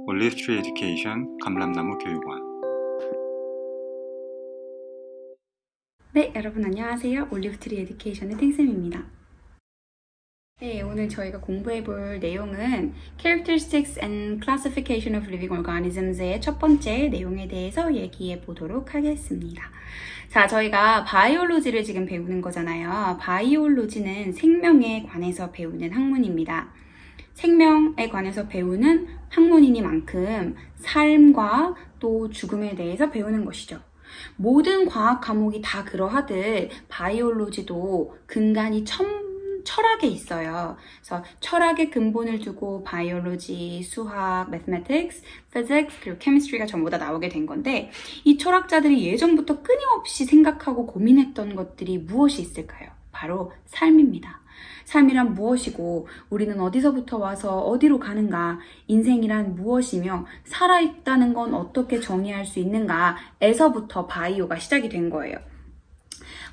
올리브트리 에듀케이션 감람나무 교육원. 네, 여러분 안녕하세요. 올리브트리 에듀케이션의 탱쌤입니다. 네, 오늘 저희가 공부해볼 내용은 Characteristics and Classification of Living Organisms의 첫 번째 내용에 대해서 얘기해 보도록 하겠습니다. 자, 저희가 바이올로지를 지금 배우는 거잖아요. 바이올로지는 생명에 관해서 배우는 학문입니다. 생명에 관해서 배우는 학문이니만큼 삶과 또 죽음에 대해서 배우는 것이죠. 모든 과학 과목이 다 그러하듯 바이올로지도 근간이 철학에 있어요. 그래서 철학의 근본을 두고 바이올로지, 수학, mathematics, physics, 그리고 chemistry가 전부 다 나오게 된 건데 이 철학자들이 예전부터 끊임없이 생각하고 고민했던 것들이 무엇이 있을까요? 바로 삶입니다. 삶이란 무엇이고 우리는 어디서부터 와서 어디로 가는가, 인생이란 무엇이며 살아있다는 건 어떻게 정의할 수 있는가에서부터 바이오가 시작이 된 거예요.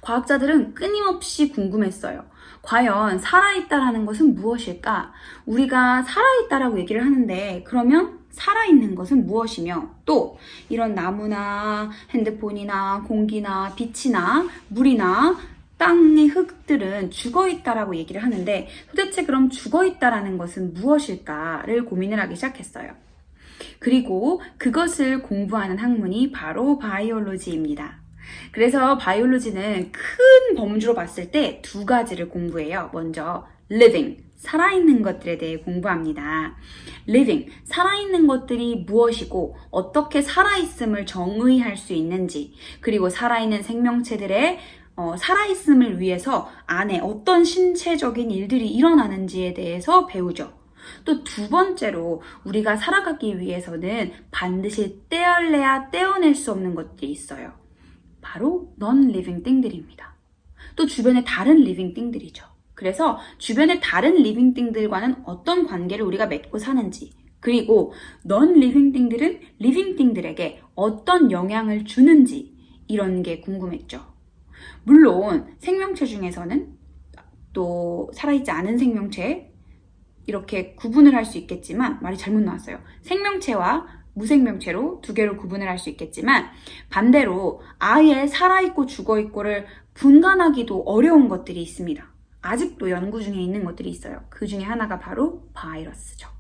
과학자들은 끊임없이 궁금했어요. 과연 살아있다라는 것은 무엇일까? 우리가 살아있다라고 얘기를 하는데 그러면 살아있는 것은 무엇이며 또 이런 나무나 핸드폰이나 공기나 빛이나 물이나 땅의 흙들은 죽어있다라고 얘기를 하는데 도대체 그럼 죽어있다라는 것은 무엇일까를 고민을 하기 시작했어요. 그리고 그것을 공부하는 학문이 바로 바이올로지입니다. 그래서 바이올로지는 큰 범주로 봤을 때 두 가지를 공부해요. 먼저 living, 살아있는 것들에 대해 공부합니다. living, 살아있는 것들이 무엇이고 어떻게 살아있음을 정의할 수 있는지, 그리고 살아있는 생명체들의 살아있음을 위해서 안에 어떤 신체적인 일들이 일어나는지에 대해서 배우죠. 또 두 번째로 우리가 살아가기 위해서는 반드시 떼어내야 떼어낼 수 없는 것들이 있어요. 바로 non-living thing들입니다. 또 주변의 다른 living thing들이죠. 그래서 주변의 다른 living thing들과는 어떤 관계를 우리가 맺고 사는지, 그리고 non-living thing들은 living thing들에게 어떤 영향을 주는지 이런 게 궁금했죠. 물론 생명체 중에서는 또 살아있지 않은 생명체 이렇게 구분을 할 수 있겠지만, 말이 잘못 나왔어요. 생명체와 무생명체로 두 개로 구분을 할 수 있겠지만 반대로 아예 살아있고 죽어있고를 분간하기도 어려운 것들이 있습니다. 아직도 연구 중에 있는 것들이 있어요. 그 중에 하나가 바로 바이러스죠.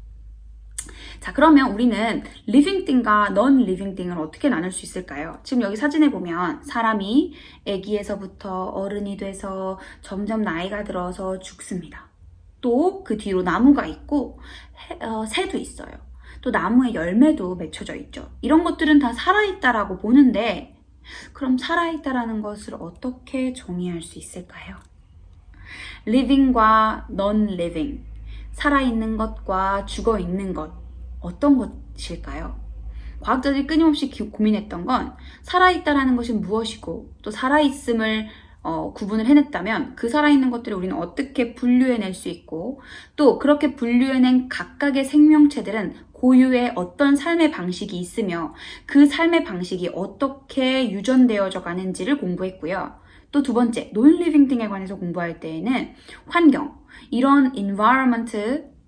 자, 그러면 우리는 living thing과 non-living thing을 어떻게 나눌 수 있을까요? 지금 여기 사진에 보면 사람이 아기에서부터 어른이 돼서 점점 나이가 들어서 죽습니다. 또 그 뒤로 나무가 있고 새도 있어요. 또 나무에 열매도 맺혀져 있죠. 이런 것들은 다 살아있다라고 보는데 그럼 살아있다라는 것을 어떻게 정의할 수 있을까요? living과 non-living, 살아있는 것과 죽어있는 것, 어떤 것일까요? 과학자들이 끊임없이 고민했던 건 살아있다라는 것이 무엇이고 또 살아있음을 구분을 해냈다면 그 살아있는 것들을 우리는 어떻게 분류해낼 수 있고 또 그렇게 분류해낸 각각의 생명체들은 고유의 어떤 삶의 방식이 있으며 그 삶의 방식이 어떻게 유전되어져 가는지를 공부했고요. 또 두 번째, non-living thing에 관해서 공부할 때에는 환경, 이런 environment,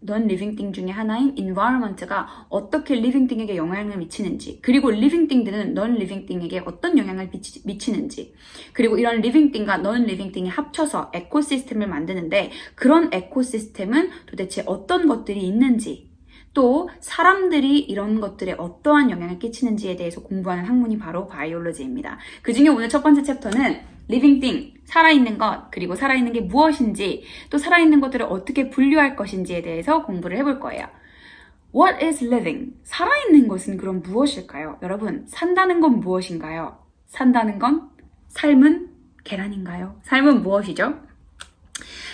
non-living thing 중에 하나인 environment가 어떻게 living thing에게 영향을 미치는지, 그리고 living thing들은 non-living thing에게 어떤 영향을 미치는지, 그리고 이런 living thing과 non-living thing이 합쳐서 에코시스템을 만드는데 그런 에코시스템은 도대체 어떤 것들이 있는지, 또 사람들이 이런 것들에 어떠한 영향을 끼치는지에 대해서 공부하는 학문이 바로 바이올로지입니다. 그 중에 오늘 첫 번째 챕터는 living thing, 살아있는 것, 그리고 살아있는 게 무엇인지, 또 살아있는 것들을 어떻게 분류할 것인지에 대해서 공부를 해볼 거예요. What is living? 살아있는 것은 그럼 무엇일까요? 여러분, 산다는 건 무엇인가요? 산다는 건? 삶은 계란인가요? 삶은 무엇이죠?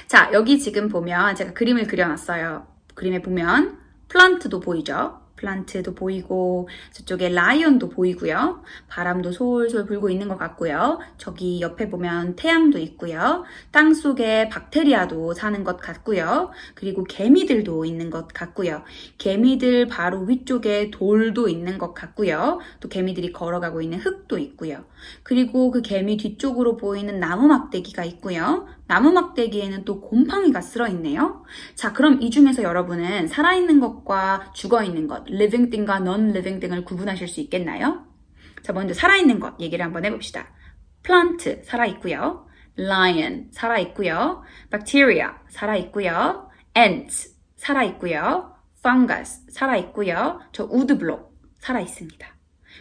자, 여기 지금 보면 제가 그림을 그려놨어요. 그림에 보면 플란트도 보이죠? 플란트도 보이고 저쪽에 라이온도 보이고요. 바람도 솔솔 불고 있는 것 같고요. 저기 옆에 보면 태양도 있고요. 땅 속에 박테리아도 사는 것 같고요. 그리고 개미들도 있는 것 같고요. 개미들 바로 위쪽에 돌도 있는 것 같고요. 또 개미들이 걸어가고 있는 흙도 있고요. 그리고 그 개미 뒤쪽으로 보이는 나무 막대기가 있고요. 나무 막대기에는 또 곰팡이가 쓸어있네요. 자, 그럼 이 중에서 여러분은 살아있는 것과 죽어있는 것, living thing과 non-living thing을 구분하실 수 있겠나요? 자, 먼저 살아있는 것 얘기를 한번 해봅시다. plant, 살아있고요. lion, 살아있고요. bacteria, 살아있고요. ant, 살아있고요. fungus, 살아있고요. 저 woodblock, 살아있습니다.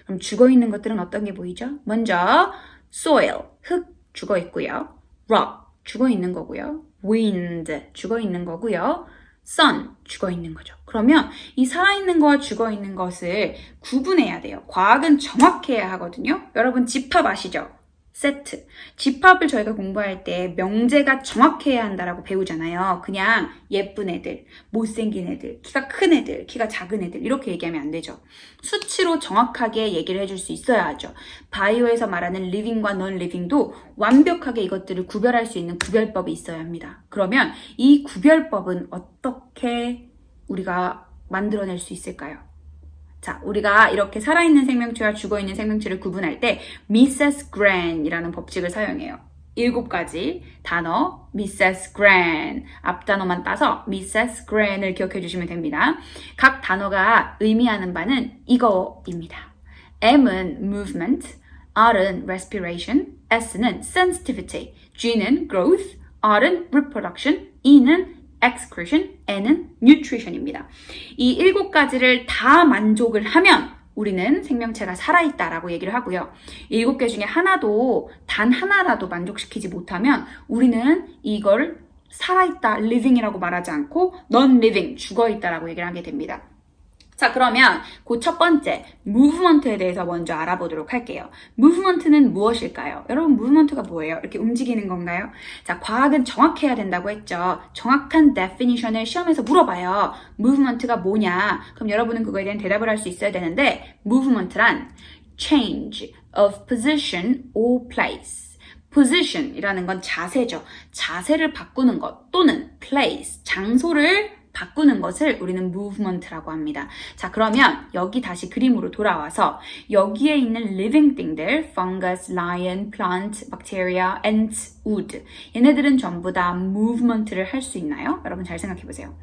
그럼 죽어있는 것들은 어떤 게 보이죠? 먼저 soil, 흙, 죽어있고요. rock, 죽어있는 거고요. wind, 죽어있는 거고요. sun, 죽어있는 거죠. 그러면 이 살아있는 거와 죽어있는 것을 구분해야 돼요. 과학은 정확해야 하거든요. 여러분 집합 아시죠? 세트. 집합을 저희가 공부할 때 명제가 정확해야 한다라고 배우잖아요. 그냥 예쁜 애들, 못생긴 애들, 키가 큰 애들, 키가 작은 애들 이렇게 얘기하면 안 되죠. 수치로 정확하게 얘기를 해줄 수 있어야 하죠. 바이오에서 말하는 living과 non-living도 완벽하게 이것들을 구별할 수 있는 구별법이 있어야 합니다. 그러면 이 구별법은 어떻게 우리가 만들어낼 수 있을까요? 자, 우리가 이렇게 살아있는 생명체와 죽어있는 생명체를 구분할 때 Mrs. Gran이라는 법칙을 사용해요. 7가지 단어 Mrs. Gran 앞단어만 따서 Mrs. Gran을 기억해 주시면 됩니다. 각 단어가 의미하는 바는 이거입니다. M은 movement, R은 respiration, S는 sensitivity, G는 growth, R은 reproduction, E는 excretion, N은 nutrition입니다. 이 7가지를 다 만족을 하면 우리는 생명체가 살아있다라고 얘기를 하고요. 7개 중에 하나도 단 하나라도 만족시키지 못하면 우리는 이걸 살아있다, living이라고 말하지 않고 non-living, 죽어있다라고 얘기를 하게 됩니다. 자, 그러면 그 첫 번째 movement에 대해서 먼저 알아보도록 할게요. movement는 무엇일까요? 여러분 movement가 뭐예요? 이렇게 움직이는 건가요? 자, 과학은 정확해야 된다고 했죠. 정확한 definition을 시험에서 물어봐요. movement가 뭐냐? 그럼 여러분은 그거에 대한 대답을 할 수 있어야 되는데 movement란 change of position or place. position이라는 건 자세죠. 자세를 바꾸는 것 또는 place, 장소를 바꾸는 것을 우리는 movement라고 합니다. 자, 그러면 여기 다시 그림으로 돌아와서 여기에 있는 living thing들, fungus, lion, plant, bacteria, ant, wood 얘네들은 전부 다 movement를 할 수 있나요? 여러분 잘 생각해 보세요.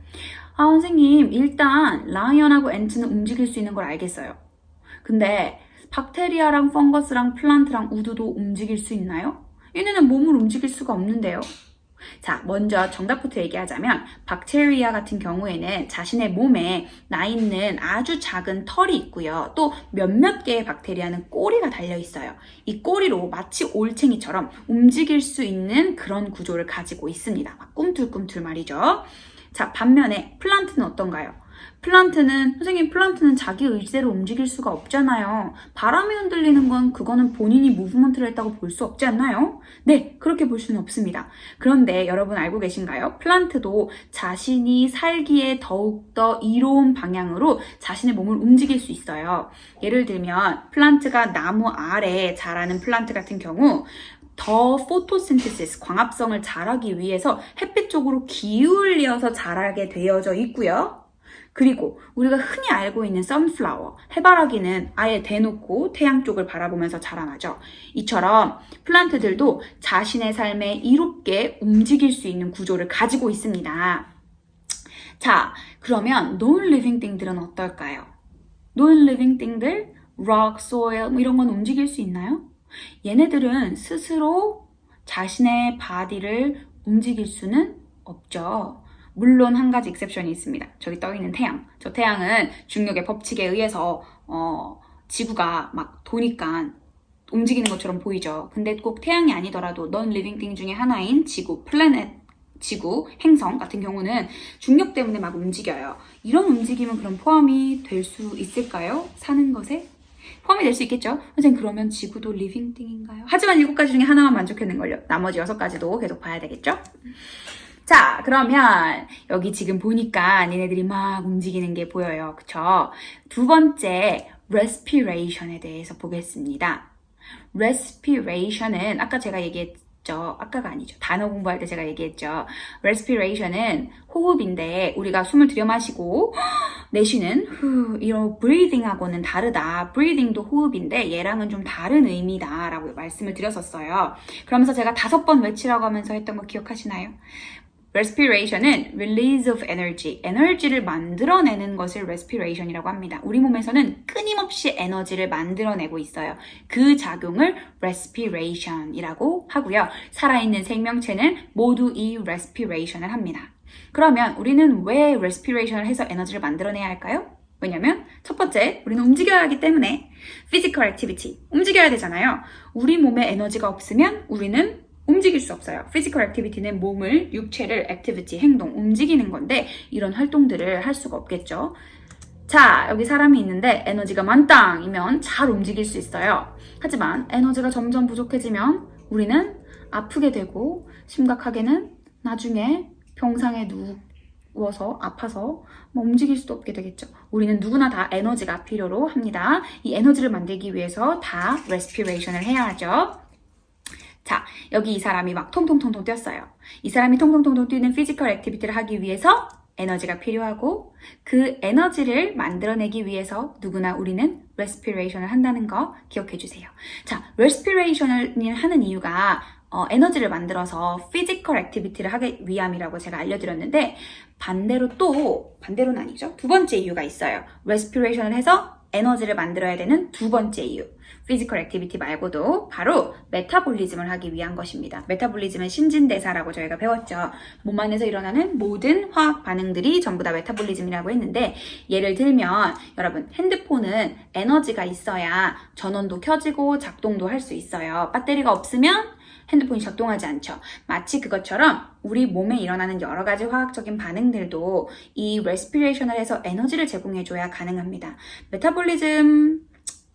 아, 선생님 일단 lion하고 ant는 움직일 수 있는 걸 알겠어요. 근데 박테리아랑 펑거스랑 플란트랑 우드도 움직일 수 있나요? 얘네는 몸을 움직일 수가 없는데요. 자, 먼저 정답부터 얘기하자면 박테리아 같은 경우에는 자신의 몸에 나 있는 아주 작은 털이 있고요. 또 몇몇 개의 박테리아는 꼬리가 달려 있어요. 이 꼬리로 마치 올챙이처럼 움직일 수 있는 그런 구조를 가지고 있습니다. 막 꿈틀꿈틀 말이죠. 자, 반면에 플란트는 어떤가요? 선생님 플란트는 자기 의지대로 움직일 수가 없잖아요. 바람이 흔들리는 건 그거는 본인이 무브먼트를 했다고 볼 수 없지 않나요? 네, 그렇게 볼 수는 없습니다. 그런데 여러분 알고 계신가요? 플란트도 자신이 살기에 더욱더 이로운 방향으로 자신의 몸을 움직일 수 있어요. 예를 들면 플란트가 나무 아래에 자라는 플란트 같은 경우 더 포토신테시스, 광합성을 잘하기 위해서 햇빛 쪽으로 기울여서 자라게 되어져 있고요. 그리고 우리가 흔히 알고 있는 선플라워, 해바라기는 아예 대놓고 태양 쪽을 바라보면서 자라나죠. 이처럼 플란트들도 자신의 삶에 이롭게 움직일 수 있는 구조를 가지고 있습니다. 자, 그러면 non-living thing들은 어떨까요? non-living thing들, rock, soil 뭐 이런 건 움직일 수 있나요? 얘네들은 스스로 자신의 바디를 움직일 수는 없죠. 물론 한 가지 익셉션이 있습니다. 저기 떠 있는 태양. 저 태양은 중력의 법칙에 의해서 지구가 막 도니까 움직이는 것처럼 보이죠. 근데 꼭 태양이 아니더라도 non-living thing 중에 하나인 지구, 플래닛, 지구, 행성 같은 경우는 중력 때문에 막 움직여요. 이런 움직임은 그럼 포함이 될 수 있을까요? 사는 것에? 포함이 될 수 있겠죠? 선생님 그러면 지구도 living thing인가요? 하지만 7가지 중에 하나만 만족했는걸요. 나머지 6가지도 계속 봐야 되겠죠? 자, 그러면 여기 지금 보니까 얘네들이 막 움직이는 게 보여요. 그쵸? 두 번째, respiration에 대해서 보겠습니다. respiration은 아까 제가 얘기했죠. 없죠. 아까가 아니죠. 단어 공부할 때 제가 얘기했죠. respiration은 호흡인데 우리가 숨을 들여마시고 내쉬는 이런 breathing하고는 다르다. breathing도 호흡인데 얘랑은 좀 다른 의미다 라고 말씀을 드렸었어요. 그러면서 제가 5번 외치라고 하면서 했던 거 기억하시나요? respiration은 release of energy, 에너지를 만들어내는 것을 respiration이라고 합니다. 우리 몸에서는 끊임없이 에너지를 만들어내고 있어요. 그 작용을 respiration이라고 하고요. 살아있는 생명체는 모두 이 respiration을 합니다. 그러면 우리는 왜 respiration을 해서 에너지를 만들어내야 할까요? 왜냐면 첫 번째, 우리는 움직여야 하기 때문에 physical activity, 움직여야 되잖아요. 우리 몸에 에너지가 없으면 우리는 움직일 수 없어요. physical activity는 몸을, 육체를 activity, 행동, 움직이는 건데 이런 활동들을 할 수가 없겠죠. 자, 여기 사람이 있는데 에너지가 만땅이면 잘 움직일 수 있어요. 하지만 에너지가 점점 부족해지면 우리는 아프게 되고 심각하게는 나중에 병상에 누워서 아파서 움직일 수도 없게 되겠죠. 우리는 누구나 다 에너지가 필요로 합니다. 이 에너지를 만들기 위해서 다 respiration을 해야 하죠. 자, 여기 이 사람이 막 통통통통 뛰었어요. 이 사람이 통통통통 뛰는 피지컬 액티비티를 하기 위해서 에너지가 필요하고 그 에너지를 만들어내기 위해서 누구나 우리는 respiration을 한다는 거 기억해 주세요. 자, respiration을 하는 이유가 에너지를 만들어서 피지컬 액티비티를 하기 위함이라고 제가 알려드렸는데 반대로는 아니죠. 두 번째 이유가 있어요. respiration을 해서 에너지를 만들어야 되는 두 번째 이유. 피지컬 액티비티 말고도 바로 메타볼리즘을 하기 위한 것입니다. 메타볼리즘은 신진대사라고 저희가 배웠죠. 몸 안에서 일어나는 모든 화학 반응들이 전부 다 메타볼리즘이라고 했는데 예를 들면 여러분 핸드폰은 에너지가 있어야 전원도 켜지고 작동도 할 수 있어요. 배터리가 없으면 핸드폰이 작동하지 않죠. 마치 그것처럼 우리 몸에 일어나는 여러 가지 화학적인 반응들도 이 respiration을 해서 에너지를 제공해줘야 가능합니다. 메타볼리즘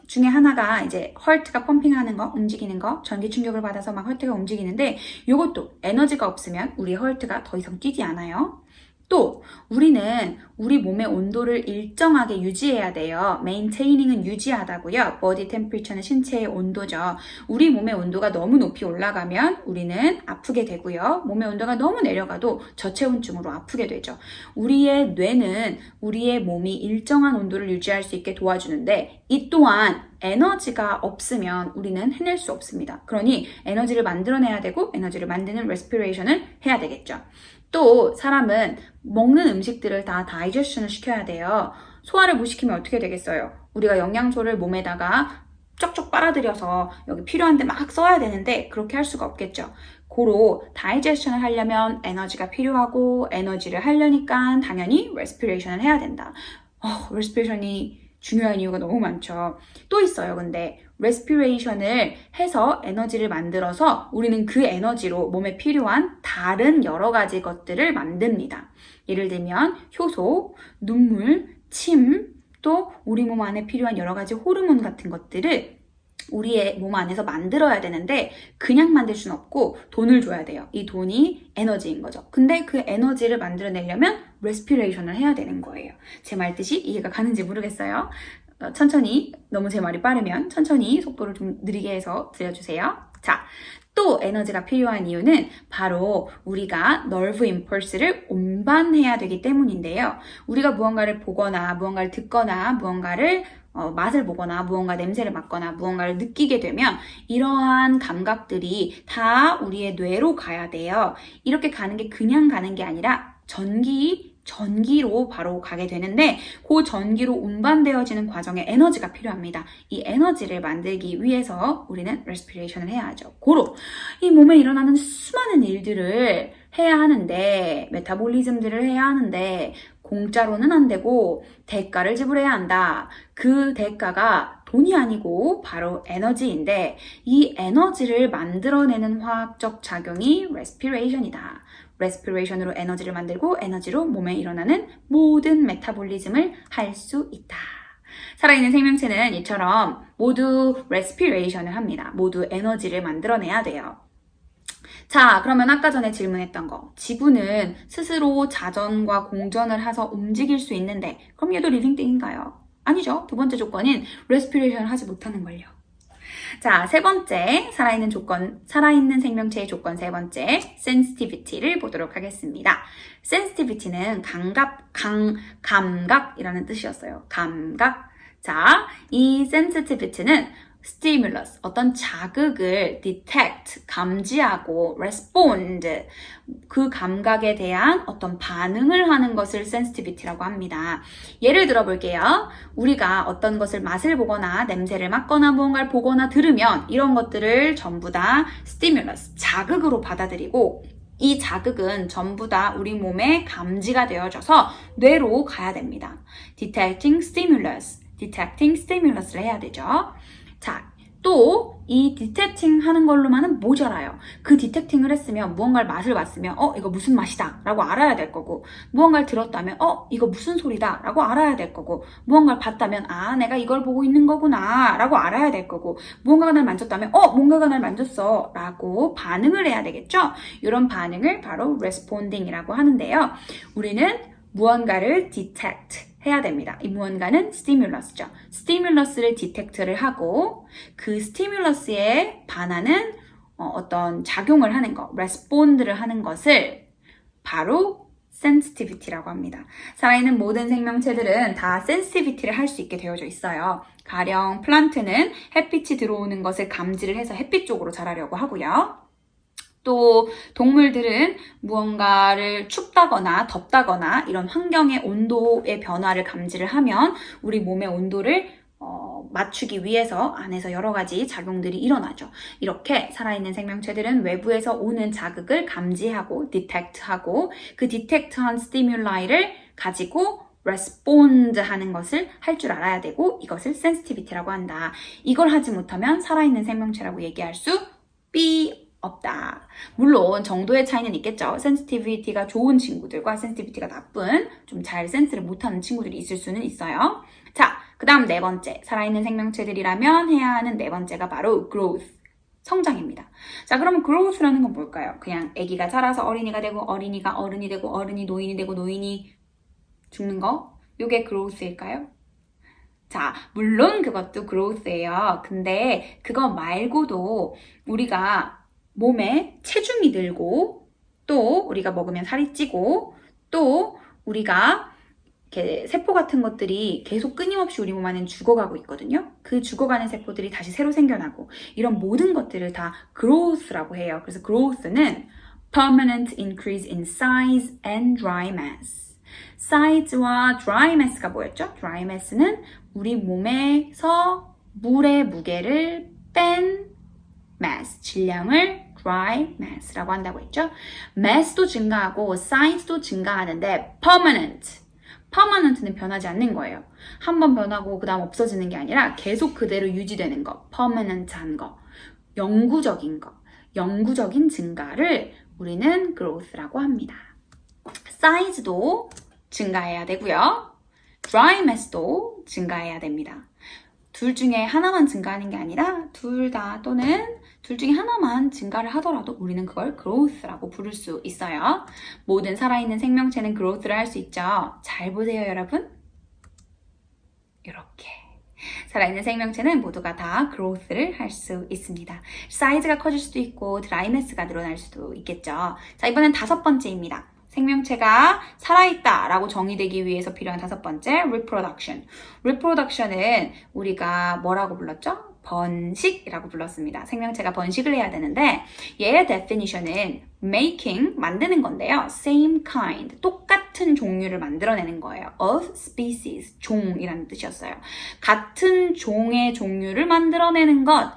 중에 하나가 이제 헐트가 펌핑하는 거, 움직이는 거, 전기 충격을 받아서 막 헐트가 움직이는데 이것도 에너지가 없으면 우리 헐트가 더 이상 뛰지 않아요. 또 우리는 우리 몸의 온도를 일정하게 유지해야 돼요. maintaining 유지하다고요. body temperature는 신체의 온도죠. 우리 몸의 온도가 너무 높이 올라가면 우리는 아프게 되고요. 몸의 온도가 너무 내려가도 저체온증으로 아프게 되죠. 우리의 뇌는 우리의 몸이 일정한 온도를 유지할 수 있게 도와주는데 이 또한 에너지가 없으면 우리는 해낼 수 없습니다. 그러니 에너지를 만들어내야 되고 에너지를 만드는 respiration을 해야 되겠죠. 또 사람은 먹는 음식들을 다 다이제션을 시켜야 돼요. 소화를 못 시키면 어떻게 되겠어요? 우리가 영양소를 몸에다가 쪽쪽 빨아들여서 여기 필요한데 막 써야 되는데 그렇게 할 수가 없겠죠. 고로 다이제션을 하려면 에너지가 필요하고 에너지를 하려니까 당연히 respiration을 해야 된다. respiration이 중요한 이유가 너무 많죠. 또 있어요. 근데 respiration을 해서 에너지를 만들어서 우리는 그 에너지로 몸에 필요한 다른 여러 가지 것들을 만듭니다. 예를 들면 효소, 눈물, 침, 또 우리 몸 안에 필요한 여러 가지 호르몬 같은 것들을 우리의 몸 안에서 만들어야 되는데 그냥 만들 수는 없고 돈을 줘야 돼요. 이 돈이 에너지인 거죠. 근데 그 에너지를 만들어내려면 respiration을 해야 되는 거예요. 제 말 뜻이 이해가 가는지 모르겠어요. 천천히, 너무 제 말이 빠르면 천천히 속도를 좀 느리게 해서 들려주세요. 자, 또 에너지가 필요한 이유는 바로 우리가 nerve impulse를 운반해야 되기 때문인데요. 우리가 무언가를 보거나 무언가를 듣거나 무언가를 맛을 보거나 무언가 냄새를 맡거나 무언가를 느끼게 되면 이러한 감각들이 다 우리의 뇌로 가야 돼요. 이렇게 가는 게 그냥 가는 게 아니라 전기로 바로 가게 되는데 그 전기로 운반되어지는 과정에 에너지가 필요합니다. 이 에너지를 만들기 위해서 우리는 respiration을 해야 하죠. 고로 이 몸에 일어나는 수많은 일들을 해야 하는데 메타볼리즘들을 해야 하는데 공짜로는 안 되고 대가를 지불해야 한다. 그 대가가 돈이 아니고 바로 에너지인데 이 에너지를 만들어내는 화학적 작용이 respiration이다. respiration으로 에너지를 만들고 에너지로 몸에 일어나는 모든 메타볼리즘을 할 수 있다. 살아있는 생명체는 이처럼 모두 respiration을 합니다. 모두 에너지를 만들어내야 돼요. 자, 그러면 아까 전에 질문했던 거. 지구는 스스로 자전과 공전을 해서 움직일 수 있는데 그럼 얘도 living thing인가요? 아니죠. 두 번째 조건인 respiration을 하지 못하는 걸요. 자, 세 번째, 살아있는 생명체의 조건 세 번째, sensitivity를 보도록 하겠습니다. sensitivity는 감각이라는 뜻이었어요. 감각. 자, 이 sensitivity는 stimulus, 어떤 자극을 detect, 감지하고 respond, 그 감각에 대한 어떤 반응을 하는 것을 sensitivity라고 합니다. 예를 들어 볼게요. 우리가 어떤 것을 맛을 보거나 냄새를 맡거나 무언가를 보거나 들으면 이런 것들을 전부 다 stimulus, 자극으로 받아들이고 이 자극은 전부 다 우리 몸에 감지가 되어져서 뇌로 가야 됩니다. detecting stimulus를 해야 되죠. 자, 또 이 디텍팅 하는 걸로만은 모자라요. 그 디텍팅을 했으면 무언가를 맛을 봤으면 이거 무슨 맛이다 라고 알아야 될 거고 무언가를 들었다면 이거 무슨 소리다 라고 알아야 될 거고 무언가를 봤다면 내가 이걸 보고 있는 거구나 라고 알아야 될 거고 무언가가 날 만졌다면 뭔가가 날 만졌어 라고 반응을 해야 되겠죠. 이런 반응을 바로 responding이라고 하는데요. 우리는 무언가를 detect 해야 됩니다. 이 무언가는 스티뮬러스죠. 스티뮬러스를 디텍트를 하고 그 스티뮬러스에 반하는 어떤 작용을 하는 것, 레스폰드를 하는 것을 바로 sensitivity라고 합니다. 살아있는 모든 생명체들은 다 sensitivity를 할 수 있게 되어져 있어요. 가령 플란트는 햇빛이 들어오는 것을 감지를 해서 햇빛 쪽으로 자라려고 하고요. 또 동물들은 무언가를 춥다거나 덥다거나 이런 환경의 온도의 변화를 감지를 하면 우리 몸의 온도를 맞추기 위해서 안에서 여러 가지 작용들이 일어나죠. 이렇게 살아있는 생명체들은 외부에서 오는 자극을 감지하고 디텍트하고 그 디텍트한 스티뮬라이를 가지고 respond 하는 것을 할 줄 알아야 되고 이것을 sensitivity라고 한다. 이걸 하지 못하면 살아있는 생명체라고 얘기할 수 없다. 물론 정도의 차이는 있겠죠. sensitivity가 좋은 친구들과 sensitivity가 나쁜, 좀 잘 센스를 못하는 친구들이 있을 수는 있어요. 자, 그 다음 네 번째. 살아있는 생명체들이라면 해야 하는 네 번째가 바로 growth, 성장입니다. 자, 그러면 growth라는 건 뭘까요? 그냥 아기가 자라서 어린이가 되고 어린이가 어른이 되고 어른이 노인이 되고 노인이 죽는 거? 요게 growth일까요? 자, 물론 그것도 growth예요. 근데 그거 말고도 우리가 몸에 체중이 늘고 또 우리가 먹으면 살이 찌고 또 우리가 이렇게 세포 같은 것들이 계속 끊임없이 우리 몸 안에 죽어가고 있거든요. 그 죽어가는 세포들이 다시 새로 생겨나고 이런 모든 것들을 다 growth라고 해요. 그래서 growth는 permanent increase in size and dry mass. size와 dry mass가 뭐였죠? dry mass는 우리 몸에서 물의 무게를 뺀 mass, 질량을 dry mass라고 한다고 했죠. mass도 증가하고 size도 증가하는데 permanent는 변하지 않는 거예요. 한번 변하고 그 다음 없어지는 게 아니라 계속 그대로 유지되는 거, permanent한 거, 영구적인 증가를 우리는 growth라고 합니다. size도 증가해야 되고요. dry mass도 증가해야 됩니다. 둘 중에 하나만 증가하는 게 아니라 둘 다 또는 둘 중에 하나만 증가를 하더라도 우리는 그걸 growth라고 부를 수 있어요. 모든 살아있는 생명체는 growth를 할 수 있죠. 잘 보세요, 여러분. 이렇게. 살아있는 생명체는 모두가 다 growth를 할 수 있습니다. 사이즈가 커질 수도 있고 dry mass가 늘어날 수도 있겠죠. 자, 이번엔 다섯 번째입니다. 생명체가 살아있다 라고 정의되기 위해서 필요한 다섯 번째, reproduction. reproduction은 우리가 뭐라고 불렀죠? 번식이라고 불렀습니다. 생명체가 번식을 해야 되는데 얘의 definition은 making, 만드는 건데요. same kind, 똑같은 종류를 만들어내는 거예요. of species, 종이라는 뜻이었어요. 같은 종의 종류를 만들어내는 것,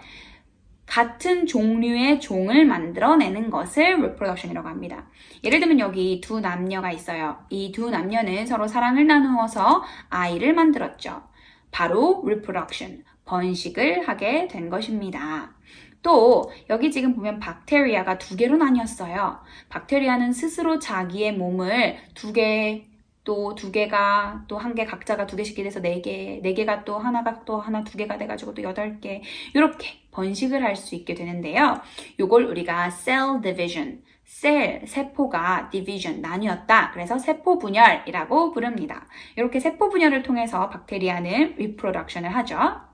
같은 종류의 종을 만들어내는 것을 reproduction이라고 합니다. 예를 들면 여기 두 남녀가 있어요. 이 두 남녀는 서로 사랑을 나누어서 아이를 만들었죠. 바로 reproduction, 번식을 하게 된 것입니다. 또 여기 지금 보면 박테리아가 두 개로 나뉘었어요. 박테리아는 스스로 자기의 몸을 두 개가 또 한 개 각자가 두 개씩 돼서 네 개가 또 하나가 또 하나 두 개가 돼가지고 또 8개 이렇게 번식을 할 수 있게 되는데요. 요걸 우리가 cell division, 세포가 division, 나뉘었다. 그래서 세포 분열이라고 부릅니다. 이렇게 세포 분열을 통해서 박테리아는 reproduction을 하죠.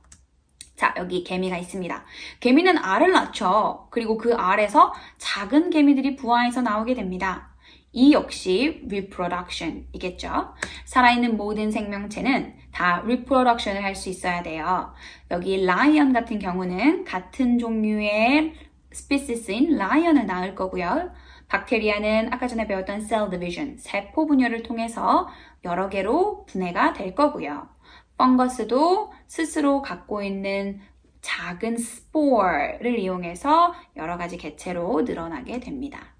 자, 여기 개미가 있습니다. 개미는 알을 낳죠. 그리고 그 알에서 작은 개미들이 부화해서 나오게 됩니다. 이 역시 reproduction이겠죠. 살아있는 모든 생명체는 다 reproduction을 할 수 있어야 돼요. 여기 lion 같은 경우는 같은 종류의 species인 lion을 낳을 거고요. 박테리아는 아까 전에 배웠던 cell division, 세포 분열을 통해서 여러 개로 분해가 될 거고요. 펑거스도 스스로 갖고 있는 작은 spore를 이용해서 여러 가지 개체로 늘어나게 됩니다.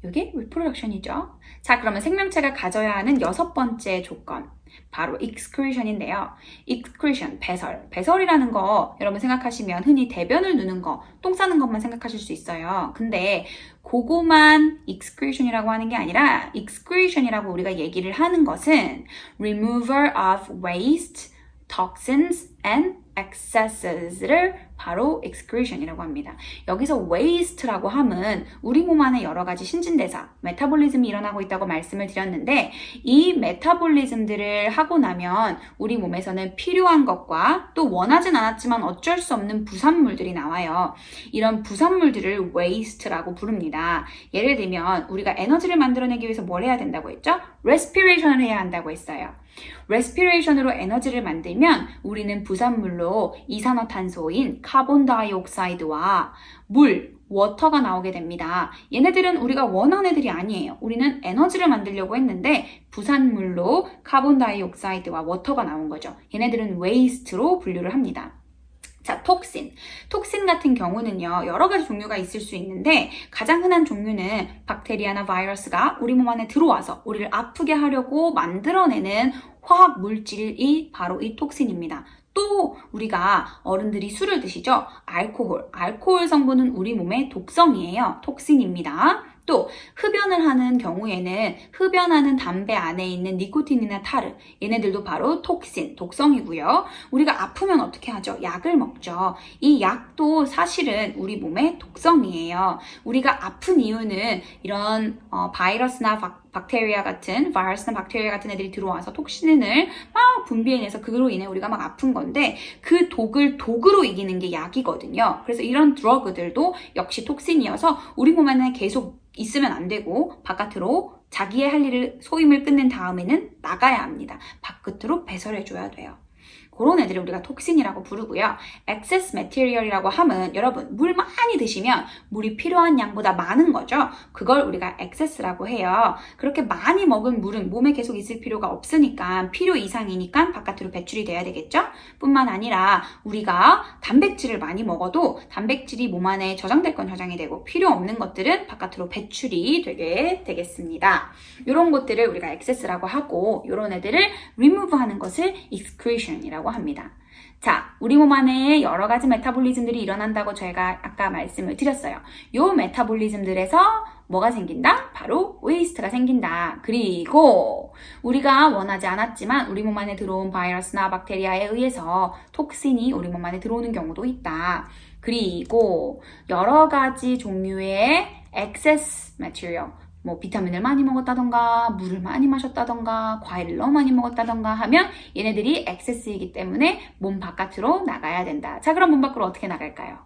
이게 reproduction이죠. 자, 그러면 생명체가 가져야 하는 6번째 조건, 바로 excretion인데요. excretion, 배설. 배설이라는 거 여러분 생각하시면 흔히 대변을 누는 거, 똥 싸는 것만 생각하실 수 있어요. 근데 그거만 excretion이라고 하는 게 아니라 excretion이라고 우리가 얘기를 하는 것은 removal of waste, toxins and excesses를 바로 excretion이라고 합니다. 여기서 waste라고 함은 우리 몸 안에 여러 가지 신진대사, 메타볼리즘이 일어나고 있다고 말씀을 드렸는데 이 메타볼리즘들을 하고 나면 우리 몸에서는 필요한 것과 또 원하진 않았지만 어쩔 수 없는 부산물들이 나와요. 이런 부산물들을 waste라고 부릅니다. 예를 들면 우리가 에너지를 만들어내기 위해서 뭘 해야 된다고 했죠? respiration을 해야 한다고 했어요. respiration으로 에너지를 만들면 우리는 부산물로 이산화탄소인 카본다이옥사이드와 물, 워터가 나오게 됩니다. 얘네들은 우리가 원하는 애들이 아니에요. 우리는 에너지를 만들려고 했는데 부산물로 카본다이옥사이드와 워터가 나온 거죠. 얘네들은 waste로 분류를 합니다. 자, 톡신. 톡신 같은 경우는요, 여러 가지 종류가 있을 수 있는데 가장 흔한 종류는 박테리아나 바이러스가 우리 몸 안에 들어와서 우리를 아프게 하려고 만들어내는 화학 물질이 바로 이 톡신입니다. 또 우리가 어른들이 술을 드시죠? 알코올 성분은 우리 몸의 독성이에요. 톡신입니다. 또 흡연을 하는 경우에는 흡연하는 담배 안에 있는 니코틴이나 타르, 얘네들도 바로 톡신, 독성이고요. 우리가 아프면 어떻게 하죠? 약을 먹죠. 이 약도 사실은 우리 몸의 독성이에요. 우리가 아픈 이유는 이런 바이러스나 박테리아 같은 애들이 들어와서 톡신을 막 분비해내서 그로 인해 우리가 막 아픈 건데 그 독을 독으로 이기는 게 약이거든요. 그래서 이런 드러그들도 역시 톡신이어서 우리 몸 안에 계속 있으면 안 되고 바깥으로 자기의 할 일을 소임을 끝낸 다음에는 나가야 합니다. 바깥으로 배설해줘야 돼요. 그런 애들을 우리가 톡신이라고 부르고요. excess material이라고 하면 여러분 물 많이 드시면 물이 필요한 양보다 많은 거죠. 그걸 우리가 excess라고 해요. 그렇게 많이 먹은 물은 몸에 계속 있을 필요가 없으니까 필요 이상이니까 바깥으로 배출이 돼야 되겠죠. 뿐만 아니라 우리가 단백질을 많이 먹어도 단백질이 몸 안에 저장될 건 저장이 되고 필요 없는 것들은 바깥으로 배출이 되게 되겠습니다. 이런 것들을 우리가 excess라고 하고 이런 애들을 remove 하는 것을 excretion이라고 합니다. 자, 우리 몸 안에 여러 가지 메타볼리즘들이 일어난다고 제가 아까 말씀을 드렸어요. 이 메타볼리즘들에서 뭐가 생긴다? 바로 웨이스트가 생긴다. 그리고 우리가 원하지 않았지만 우리 몸 안에 들어온 바이러스나 박테리아에 의해서 톡신이 우리 몸 안에 들어오는 경우도 있다. 그리고 여러 가지 종류의 excess material, 뭐 비타민을 많이 먹었다던가 물을 많이 마셨다던가 과일을 너무 많이 먹었다던가 하면 얘네들이 엑세스이기 때문에 몸 바깥으로 나가야 된다. 자, 그럼 몸 밖으로 어떻게 나갈까요?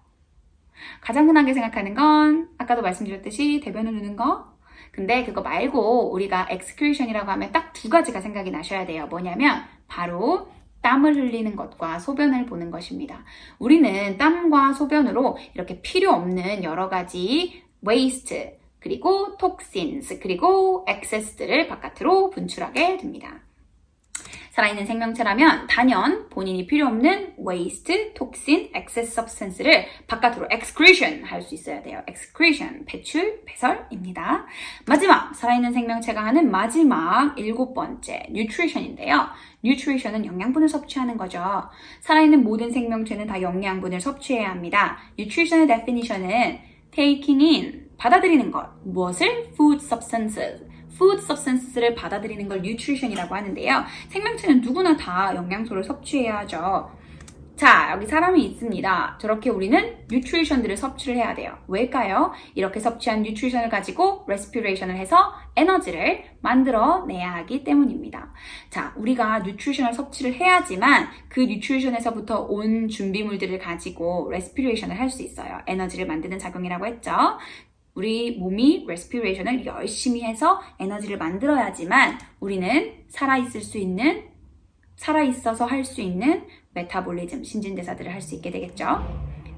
가장 흔하게 생각하는 건 아까도 말씀드렸듯이 대변을 누는 거. 근데 그거 말고 우리가 excretion이라고 하면 딱 두 가지가 생각이 나셔야 돼요. 뭐냐면 바로 땀을 흘리는 것과 소변을 보는 것입니다. 우리는 땀과 소변으로 이렇게 필요 없는 여러 가지 waste, 그리고 toxins, 그리고 excess들을 바깥으로 분출하게 됩니다. 살아있는 생명체라면 단연 본인이 필요 없는 waste, toxin, excess substance를 바깥으로 excretion 할 수 있어야 돼요. excretion, 배출, 배설입니다. 마지막, 살아있는 생명체가 하는 마지막 7번째, nutrition인데요. nutrition은 영양분을 섭취하는 거죠. 살아있는 모든 생명체는 다 영양분을 섭취해야 합니다. nutrition의 definition은 taking in, 받아들이는 것. 무엇을? food substances. food substances를 받아들이는 걸 nutrition이라고 하는데요. 생명체는 누구나 다 영양소를 섭취해야 하죠. 자, 여기 사람이 있습니다. 저렇게 우리는 뉴트리션들을 섭취를 해야 돼요. 왜일까요? 이렇게 섭취한 뉴트리션을 가지고 레스피레이션을 해서 에너지를 만들어내야 하기 때문입니다. 자, 우리가 뉴트리션을 섭취를 해야지만 그 뉴트리션에서부터 온 준비물들을 가지고 레스피레이션을 할 수 있어요. 에너지를 만드는 작용이라고 했죠. 우리 몸이 레스피레이션을 열심히 해서 에너지를 만들어야지만 우리는 살아있어서 할 수 있는 메타볼리즘, 신진대사들을 할 수 있게 되겠죠.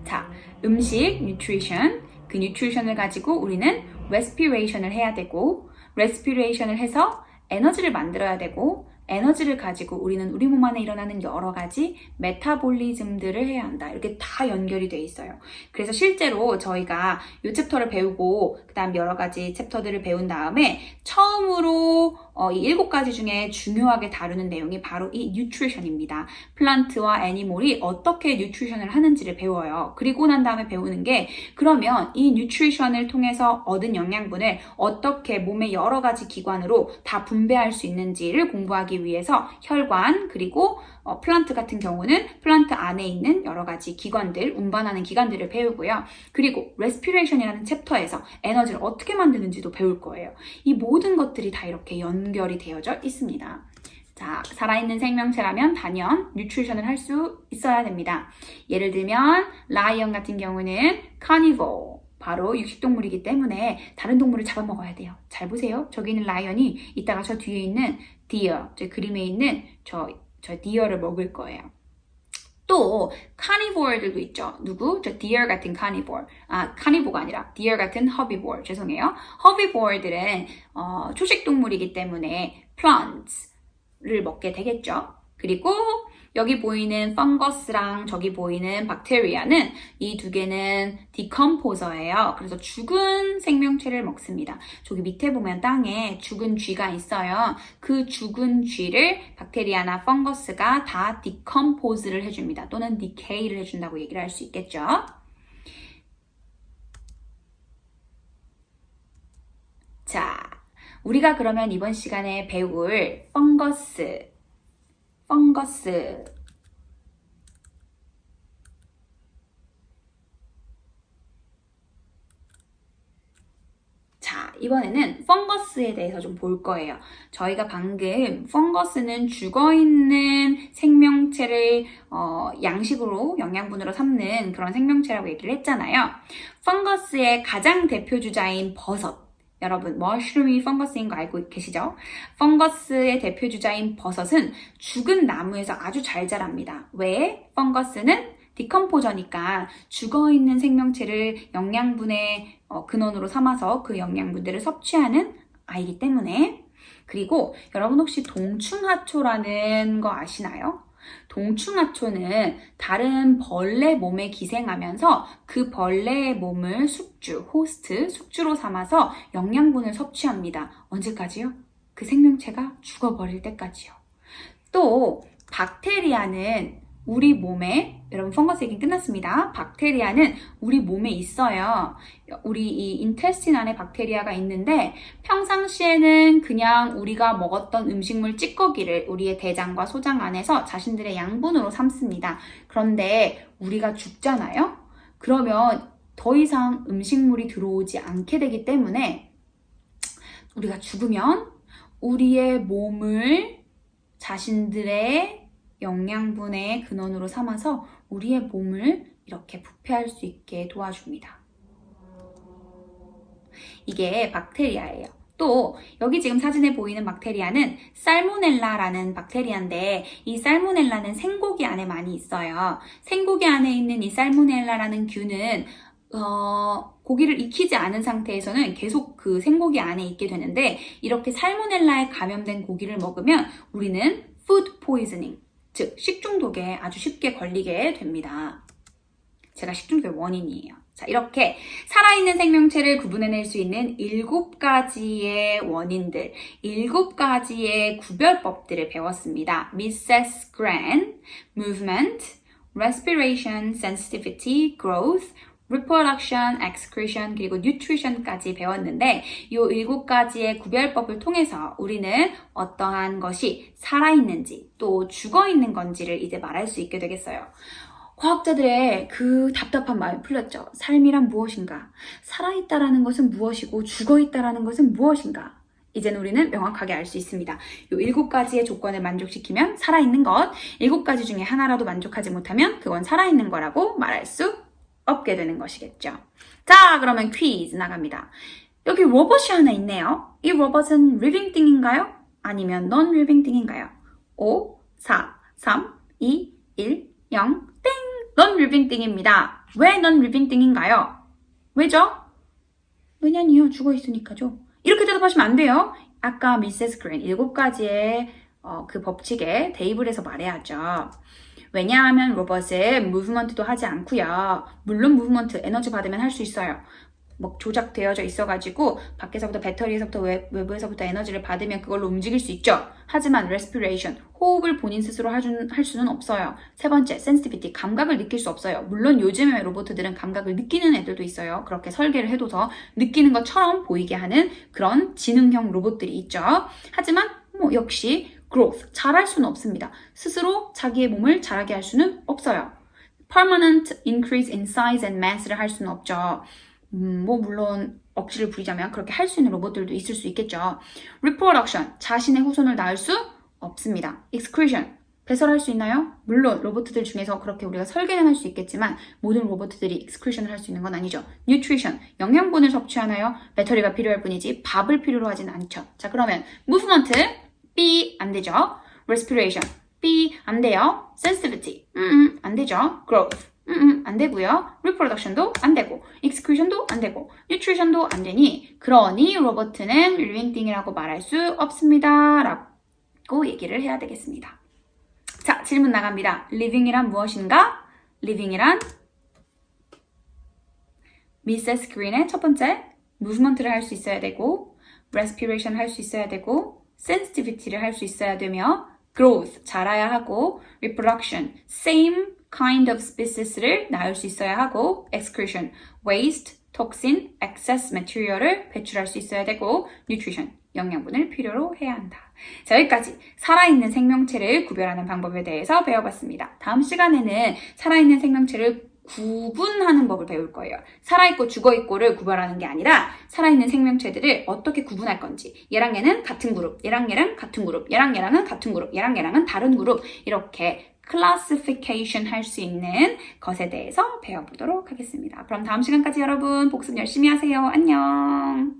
자, 음식, 뉴트리션, 그 뉴트리션을 가지고 우리는 레스피레이션을 해야 되고, 레스피레이션을 해서 에너지를 만들어야 되고, 에너지를 가지고 우리는 우리 몸 안에 일어나는 여러 가지 메타볼리즘들을 해야 한다. 이렇게 다 연결이 돼 있어요. 그래서 실제로 저희가 이 챕터를 배우고 그 다음 여러 가지 챕터들을 배운 다음에 처음으로 이 7가지 중에 중요하게 다루는 내용이 바로 이 뉴트리션입니다. 플란트와 애니몰이 어떻게 뉴트리션을 하는지를 배워요. 그리고 난 다음에 배우는 게 그러면 이 뉴트리션을 통해서 얻은 영양분을 어떻게 몸의 여러 가지 기관으로 다 분배할 수 있는지를 공부하기 위해서 혈관 그리고 플란트 같은 경우는 플란트 안에 있는 여러 가지 기관들, 운반하는 기관들을 배우고요. 그리고 레스피레이션이라는 챕터에서 에너지를 어떻게 만드는지도 배울 거예요. 이 모든 것들이 다 이렇게 연결이 되어져 있습니다. 자, 살아있는 생명체라면 단연 뉴트리션을 할 수 있어야 됩니다. 예를 들면 라이언 같은 경우는 카니볼, 바로 육식동물이기 때문에 다른 동물을 잡아먹어야 돼요. 잘 보세요. 저기 있는 라이언이 이따가 저 뒤에 있는 디어, 저 그림에 있는 저 디어를 먹을 거예요. 또 카니보어들도 있죠. 누구? 저 디어 같은 카니보어. 카니보가 아니라 디어 같은 허비보어. 죄송해요. 허비보어들은 초식동물이기 때문에 plants를 먹게 되겠죠. 그리고 여기 보이는 펑거스랑 저기 보이는 박테리아는 이 두 개는 디컴포저예요. 그래서 죽은 생명체를 먹습니다. 저기 밑에 보면 땅에 죽은 쥐가 있어요. 그 죽은 쥐를 박테리아나 펑거스가 다 디컴포즈를 해줍니다. 또는 디케이를 해준다고 얘기를 할 수 있겠죠. 자, 우리가 그러면 이번 시간에 배울 펑거스. 자, 이번에는 펑거스에 대해서 좀 볼 거예요. 저희가 방금 펑거스는 죽어있는 생명체를 양식으로, 영양분으로 삼는 그런 생명체라고 얘기를 했잖아요. 펑거스의 가장 대표주자인 버섯. 여러분, 머쉬룸이 펑거스인 거 알고 계시죠? 펑거스의 대표주자인 버섯은 죽은 나무에서 아주 잘 자랍니다. 왜? 펑거스는 디컴포저니까 죽어있는 생명체를 영양분의 근원으로 삼아서 그 영양분들을 섭취하는 아이기 때문에. 그리고 여러분 혹시 동충하초라는 거 아시나요? 동충하초는 다른 벌레 몸에 기생하면서 그 벌레의 몸을 숙주로 삼아서 영양분을 섭취합니다. 언제까지요? 그 생명체가 죽어버릴 때까지요. 또 박테리아는 우리 몸에, 여러분 펑거스 얘기 끝났습니다. 박테리아는 우리 몸에 있어요. 우리 이 인테스틴 안에 박테리아가 있는데 평상시에는 그냥 우리가 먹었던 음식물 찌꺼기를 우리의 대장과 소장 안에서 자신들의 양분으로 삼습니다. 그런데 우리가 죽잖아요? 그러면 더 이상 음식물이 들어오지 않게 되기 때문에 우리가 죽으면 우리의 몸을 자신들의 영양분의 근원으로 삼아서 우리의 몸을 이렇게 부패할 수 있게 도와줍니다. 이게 박테리아예요. 또 여기 지금 사진에 보이는 박테리아는 살모넬라라는 박테리아인데 이 살모넬라는 생고기 안에 많이 있어요. 생고기 안에 있는 이 살모넬라라는 균은 고기를 익히지 않은 상태에서는 계속 그 생고기 안에 있게 되는데 이렇게 살모넬라에 감염된 고기를 먹으면 우리는 food poisoning, 즉 식중독에 아주 쉽게 걸리게 됩니다. 제가 식중독의 원인이에요. 자, 이렇게 살아있는 생명체를 구분해낼 수 있는 7가지의 원인들, 7가지의 구별법들을 배웠습니다. Mises Gran, Movement, Respiration, Sensitivity, Growth, Reproduction, Excretion, 그리고 Nutrition까지 배웠는데 이 7가지의 구별법을 통해서 우리는 어떠한 것이 살아있는지 또 죽어있는 건지를 이제 말할 수 있게 되겠어요. 과학자들의 그 답답한 마음이 풀렸죠. 삶이란 무엇인가? 살아있다라는 것은 무엇이고 죽어있다라는 것은 무엇인가? 이제는 우리는 명확하게 알 수 있습니다. 이 7가지의 조건을 만족시키면 살아있는 것, 7가지 중에 하나라도 만족하지 못하면 그건 살아있는 거라고 말할 수 없게 되는 것이겠죠. 자, 그러면 퀴즈 나갑니다. 여기 로봇이 하나 있네요. 이 로봇은 living thing인가요? 아니면 non-living thing인가요? 5, 4, 3, 2, 1, 0, 땡! non-living thing입니다. 왜 non-living thing인가요? 왜죠? 왜냐니요? 죽어있으니까죠. 이렇게 대답하시면 안 돼요. 아까 미세스 그린 7가지의 그 법칙에 대입을 해서 말해야죠. 왜냐하면 로봇은 무브먼트도 하지 않고요. 물론 무브먼트 에너지 받으면 할 수 있어요. 뭐 조작되어져 있어가지고 밖에서부터 배터리에서부터 외부에서부터 에너지를 받으면 그걸로 움직일 수 있죠. 하지만 respiration, 호흡을 본인 스스로 할 수는 없어요. 세 번째, sensitivity, 감각을 느낄 수 없어요. 물론 요즘의 로봇들은 감각을 느끼는 애들도 있어요. 그렇게 설계를 해둬서 느끼는 것처럼 보이게 하는 그런 지능형 로봇들이 있죠. 하지만 뭐 역시 growth, 자랄 수는 없습니다. 스스로 자기의 몸을 자라게 할 수는 없어요. permanent increase in size and mass를 할 수는 없죠. 뭐 물론 억지를 부리자면 그렇게 할 수 있는 로봇들도 있을 수 있겠죠. reproduction, 자신의 후손을 낳을 수 없습니다. excretion, 배설할 수 있나요? 물론 로봇들 중에서 그렇게 우리가 설계는 할 수 있겠지만 모든 로봇들이 excretion을 할 수 있는 건 아니죠. nutrition, 영양분을 섭취하나요? 배터리가 필요할 뿐이지 밥을 필요로 하진 않죠. 자, 그러면 movement, B 안 되죠. respiration, B 안 돼요. sensitivity, 안 되죠. growth, 안 되고요. reproduction도 안 되고, excretion도 안 되고, nutrition도 안 되니, 그러니 로봇은 living thing이라고 말할 수 없습니다. 라고 얘기를 해야 되겠습니다. 자, 질문 나갑니다. living이란 무엇인가? living이란 미세스 그린의 첫 번째, movement를 할 수 있어야 되고, respiration 할 수 있어야 되고, sensitivity를 할 수 있어야 되며, growth, 자라야 하고, reproduction, same kind of species를 낳을 수 있어야 하고, excretion, waste, toxin, excess material을 배출할 수 있어야 되고, nutrition, 영양분을 필요로 해야 한다. 자, 여기까지 살아있는 생명체를 구별하는 방법에 대해서 배워봤습니다. 다음 시간에는 살아있는 생명체를 구분하는 법을 배울 거예요. 살아있고 죽어있고를 구별하는 게 아니라 살아있는 생명체들을 어떻게 구분할 건지, 얘랑 얘는 같은 그룹, 얘랑 얘랑 같은 그룹, 얘랑 얘랑은 같은 그룹, 얘랑 얘랑은 다른 그룹, 이렇게 classification 할 수 있는 것에 대해서 배워보도록 하겠습니다. 그럼 다음 시간까지 여러분 복습 열심히 하세요. 안녕.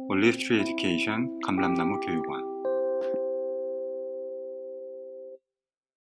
올리브 트리 에듀케이션 감람나무 교육원